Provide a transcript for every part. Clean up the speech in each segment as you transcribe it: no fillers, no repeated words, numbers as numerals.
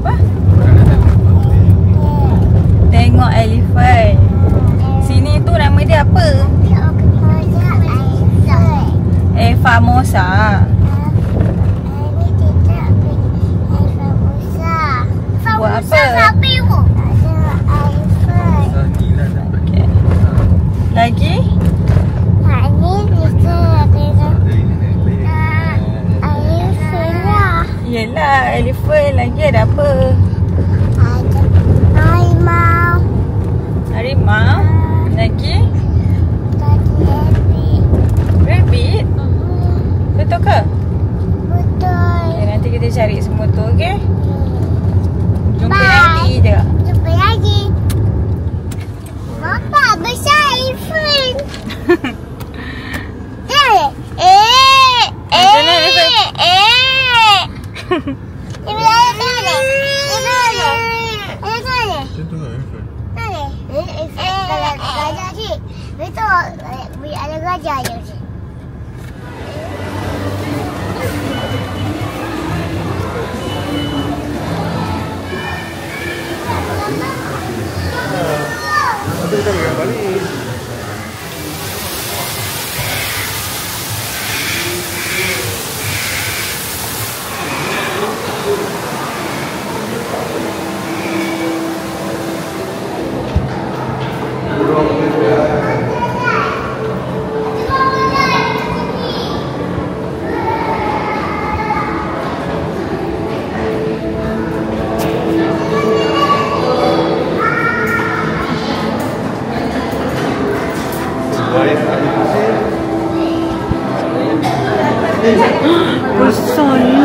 apa? Tengok elephant. Sini tu nama dia apa? Famosa. Buat apa? Okay. Lagi? Yelah, elephant. Lagi ada apa? Harimau. Lagi? Rabbit. Betul ke? Betul. Okay, nanti kita cari semua tu, okey? Jumpa nanti je. Jumpa lagi. Bapa besar elephant. Ada gajah je. Kita nak balik. Besarnya.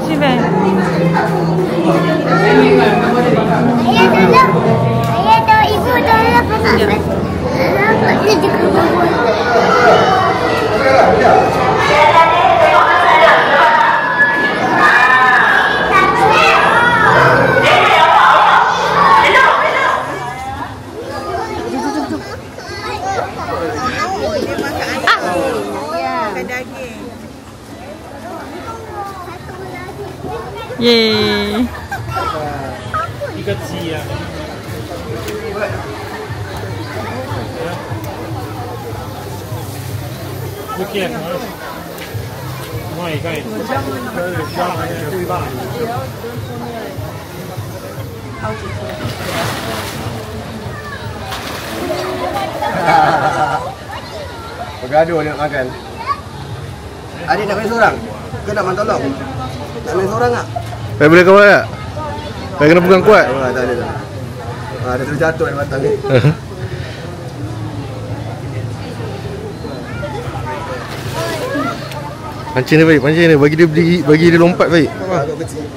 Sini. Ayah tolong ibu tolong pasal. Ini juga bawa. Yeay. Ikat siang. Bukan. Mai kai. Bergaduh nak makan. Adik nak main seorang? Ke nak main tolong? Nak main seorang tak? Pai boleh kau tak? Pai kena pegang kuat. Tak ada tak. Dia terjatuh dari batang ni. Pancing dia baik, pancing dia. Bagi dia berdiri, bagi dia lompat baik. Agak kecil.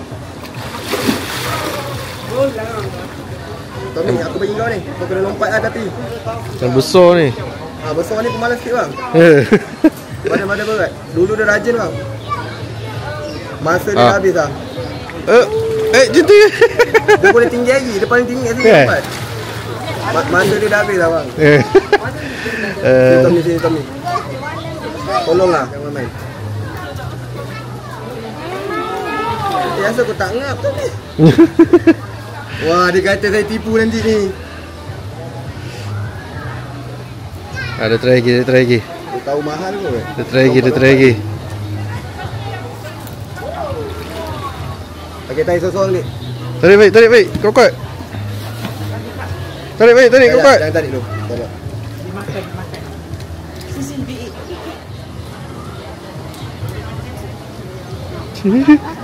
Tommy, aku bagi kau ni. Kau kena lompat lah tapi. Yang besar ni. Besar ni pemalas sikit bang. Mana berat. Dulu dia rajin bang. Masa dia habis lah. Macam tu. Dia boleh tinggi lagi. Dia paling tinggi kat sini lompat. Masa dia dah habis lah bang. Sini Tommy. Tolonglah jangan main. Biasa aku tak ngap tu ni. Wah, dia kata saya tipu nanti ni. Dia try lagi. Dia tahu mahal ke? Dia try lagi. Okey, tarik sorang ni. Tarik baik. Kau kuat. Tarik baik, kau kuat. Jangan tarik dulu. Tolong. Dimakan. Sisi biik.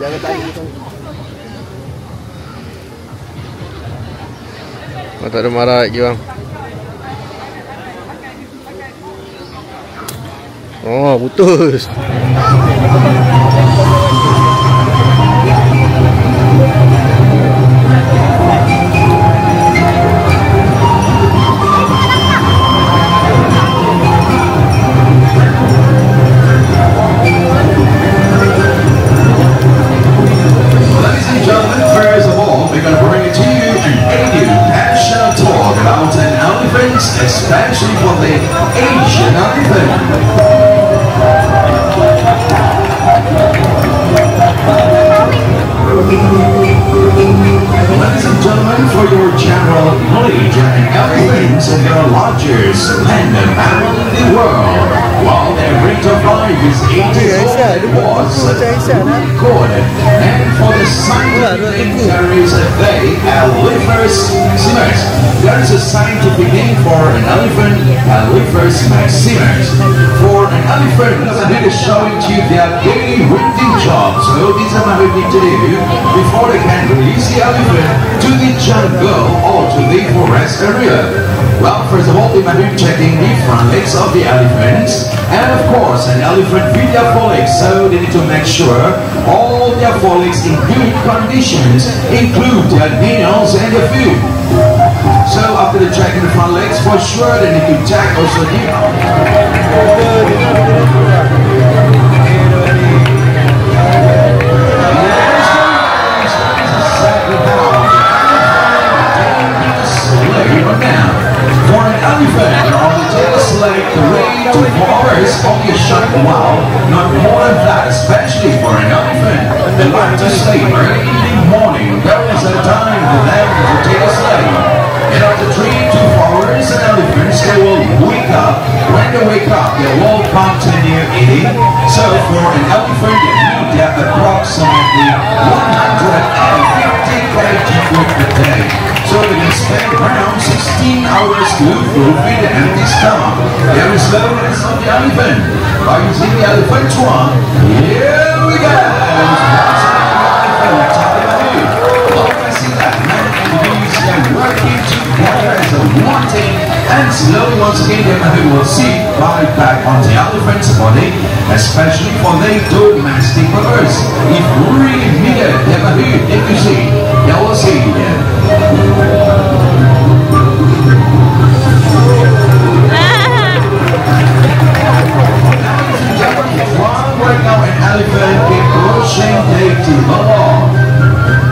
Jangan tarik dulu. Kau tak ada marah lagi bang. Oh, putus. Especially for the Asian elephant. and there are largest land around the world. While their rate of life is 80 was recorded. And for the scientific name, there is a Elephas maximus. There is a scientific name for an elephant, Elephas maximus. For an elephant, it is showing to you their daily routine job. So these are what we need to do before they can release the elephant to the jungle or to the forest area. Well, first of all, they might be checking the front legs of the elephants, and of course, an elephant with their forelegs, so they need to make sure all their forelegs in good conditions, include their nails and their food. So after they check the front legs, for sure, they need to check also the for an elephant on the tail slate, the rate to 4 hours only a short while, not more than that, especially for an elephant. They like to sleep early in the morning. There is a time for them to take a sleep. And after 3 to 4 hours, an elephants, they will wake up. When they wake up, they will continue eating. So for an elephant, they need approximately 150 kg food per day. So they can spend around 16 hours to fulfill the empty stomach. There is slowness of the elephant. By using the elephant one, here we go. Working together as a one team, and slowly once again the elephant will sit right back on the elephant's body, especially for the domestic purpose. If really needed, the elephant, if you see, you will see right now an elephant can pushing the table log.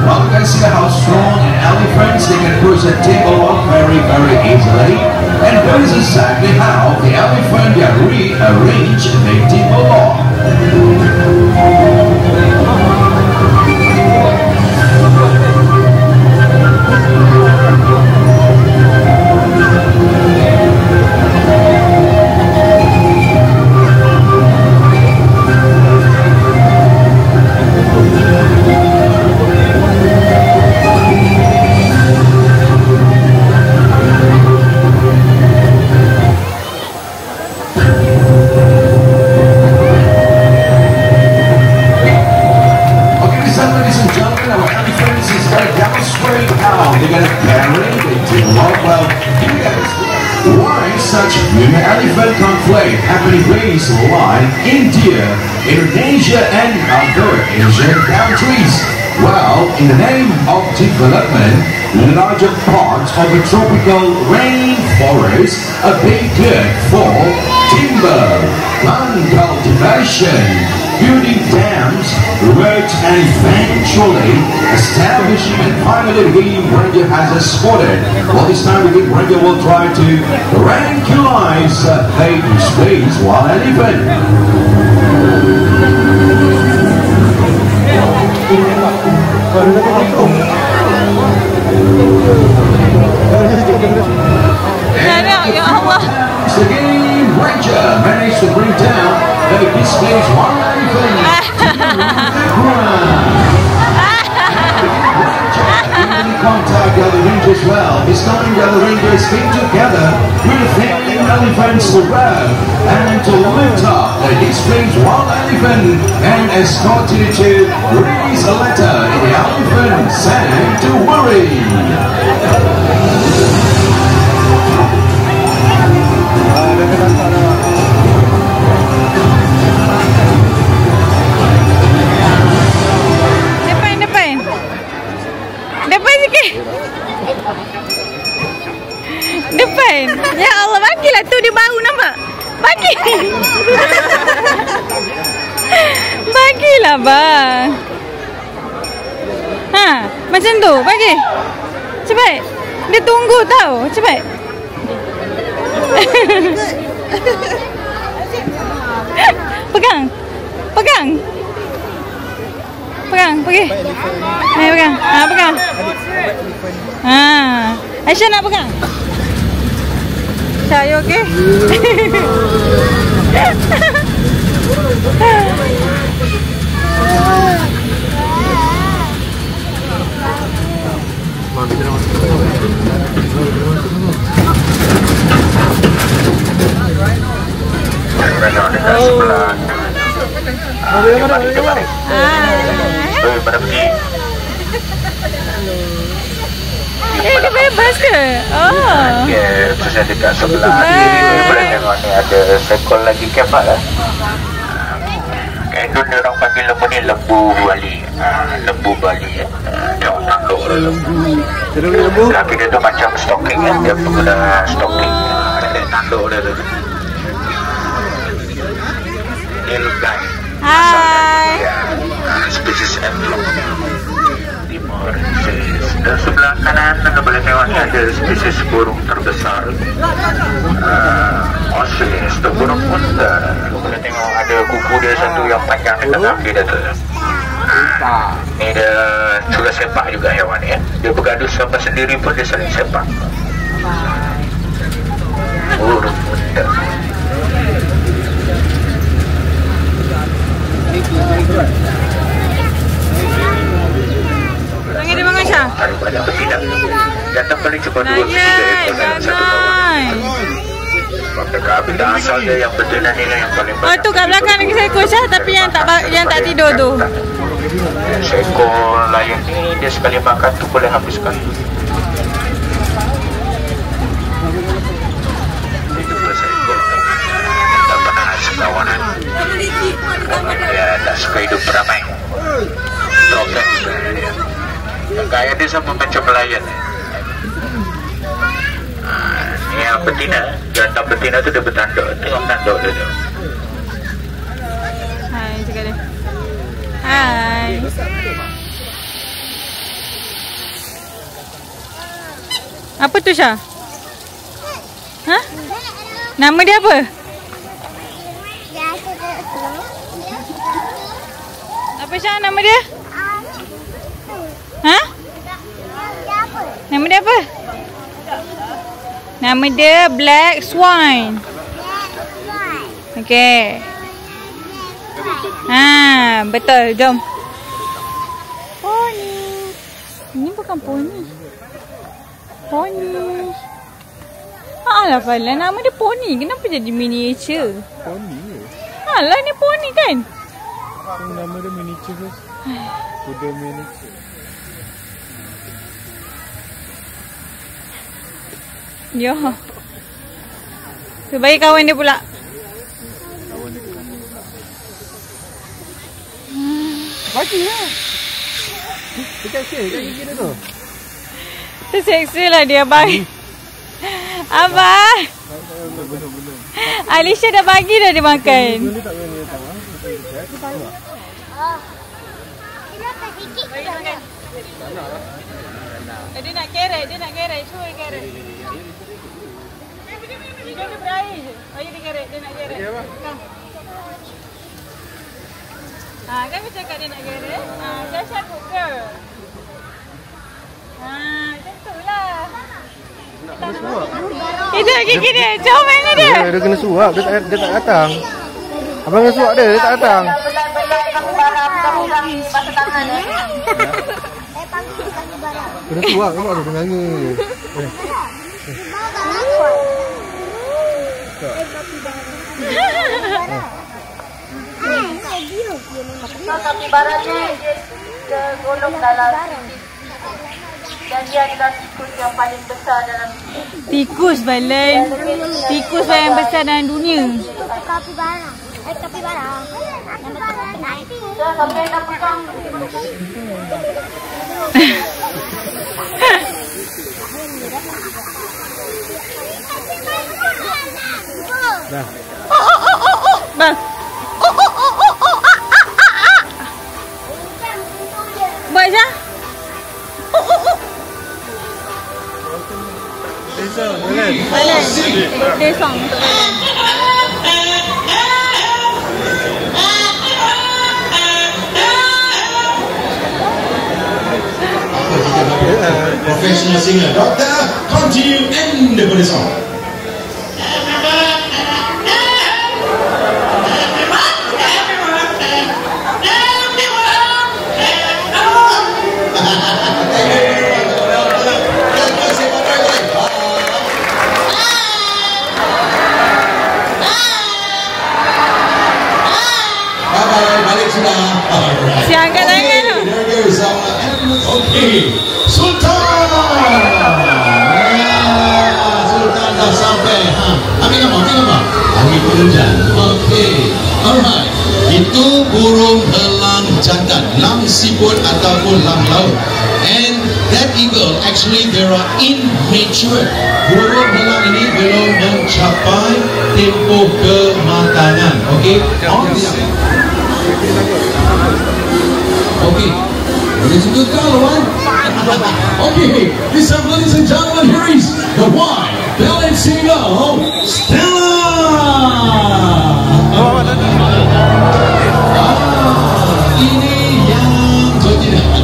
Well, you can see how strong an elephant, they can push a table log very, very easily. And that is exactly how the elephant can rearrange the table log. Elephant conflict happening places like India, Indonesia, and other Asian countries. Well, in the name of development, larger parts of the tropical rainforest are being cleared for timber, land cultivation, building dams, roads, and eventually establishing and finally the Game Ranger has spotted. Well, this time the Game Ranger will try to tranquilize the displays while elephant. Ya Allah. The Game Ranger managed to bring down the displays while elephant. Contact the other rangers well. This time the other rangers came together with the flying elephants to grab and to lift up the displays wild elephant and escorted it to release a letter in the elephant sanctuary. Depan. Ya Allah, bagilah tu dia bau nampak. Bagi. Bagilah bang. Ha, macam tu, bagi. Cepat. Dia tunggu tau. Cepat. Pegang. Pegang. Pegang, pergi. Ayo pegang. Ha, pegang. Ha. Aisyah nak pegang. Aisyah, you okay? Dia bebas ke? Oh. Terus yang dekat sebelah kiri boleh tengok ni ada sekol lagi kepak lah. Itu dia orang panggil lembu ni lembu Bali. Lembu Bali. Tengok tanduk lembu. Kaki dia tu macam stocking kan. Dia pengguna stocking. Ada tanduk dia tu. Nilgai. Hai. Spesies emblem Timor. Dan sebelah kanan anda boleh tengok ni ada spesies burung terbesar Australia, itu burung unta. Boleh tengok ada kuku dia satu yang panjang dekat kaki dia tu. Ni dia juga sepak juga hewan ni ya. Dia bergaduh sampai sendiri pun dia saling sepak. Burung unta. Tangan dia bangun Syah. Ada banyak betina. Datang paling cuma 2-3 ekor dalam satu bawah. Maka benda asal dia yang betina ni lah yang paling banyak. Oh tu kat belakang lagi seekor Syah, tapi yang tak tidur tu. Seekor layan ni dia sekali makan tu boleh habiskan. Itu pun seekor. Tak pernah sekawanan. Dia tak suka hidup beramai. Tropek. Gaya dia sama macam melayan. Ni yang betina. Jantan betina tu dia bertanduk. Tengok tanduk dia tu. Hai cakap dia. Hai. Apa tu Syah? Ha? Nama dia apa? Apa Syah nama dia? Ha? Nama dia apa? Nama dia Black Swan. Okey. Ha, betul. Jom. Poni. Ini bukan poni. Poni. Alah Fala, nama dia poni. Kenapa jadi miniature? Poni ke? Alah ni poni kan? Nama dia miniature ke? Kuda miniature. Ya. Sebagai kawan dia pula. Bagilah. Dekat gigi dia tu. Terseksa lah dia bang. Abah. Alisha dah bagi dah dia makan. Dia nak kerek, Cuba kerek. Hidung dia berair je. Bagi dia kerek, dia nak kerek. Kan aku cakap dia nak kerek. Syah cook ke? Macam tu lah. Itu gigi dia. Jom mana dia? Dia kena suap. Dia tak datang. Abang kena suap dia tak datang. Kena suap. Nampak tu tengah-tengah. Kapibara ni dia tergolong dalam dan dia adalah tikus yang paling besar dalam tikus Valen. Tikus yang besar dalam dunia. Kapibara. Kapibara. sampai nak pegang. Dah. Bang. Buat je. Valen. Desong untuk Valen. Professional singer Dr. Continue and the song. sudah. Alright. Si angkat tangan tu. There goes our ambulance. Okay. Sultan. Sultan dah sampai. Ambil nama. Ambil hujan. Okay. Alright. Itu burung elang jantan, elang siput ataupun elang laut. And that eagle, actually they are immature. Burung elang ini belum mencapai tempoh kematangan. Okay. Okay. This is a good call, right? Okay. Listen, ladies and gentlemen, here is the white Balenciaga Stella. Ini yang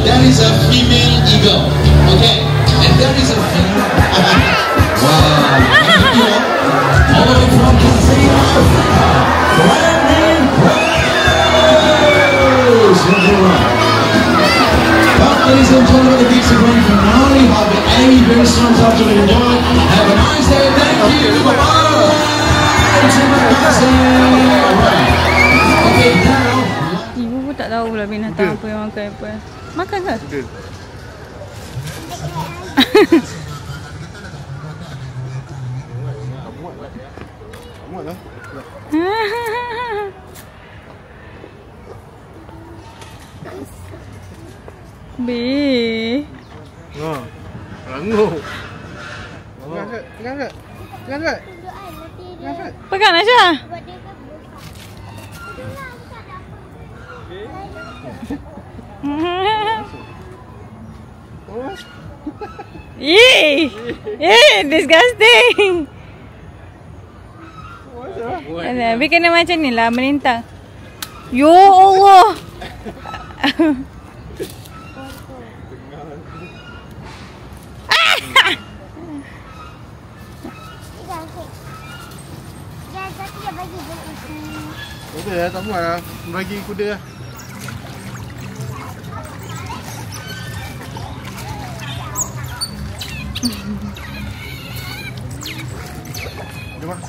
that is a female eagle, okay, and that is a female. Wow, all the way from Tanzania, brand name Rose. Well, ladies and gentlemen, the gigs are going from now. You have the A very strong to enjoy. Have a nice day. Thank you. Bye-bye. Alright. Okay, now. Ibu pun tak tahu pula binatang apa yang makan apa. Makan ke? Muat lah. Be. Rangup. Jangan. Pegang Nasha. Yee! Disgusting. Habis kena macam ni lah, melintang. Ya Allah. Kuda lah, tak muat lah. Bagi kuda lah. Jom lah.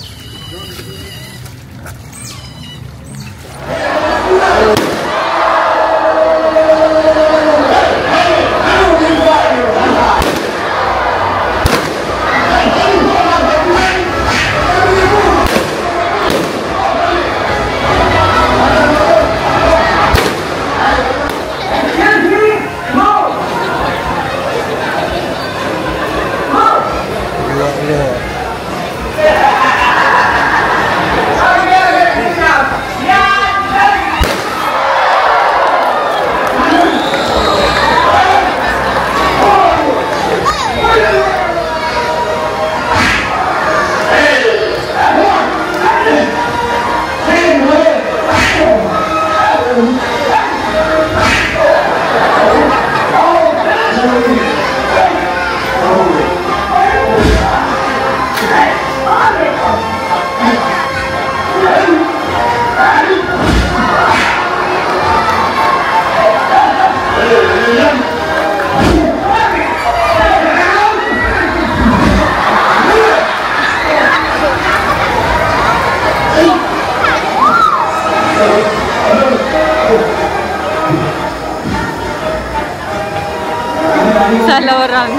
Salah orang.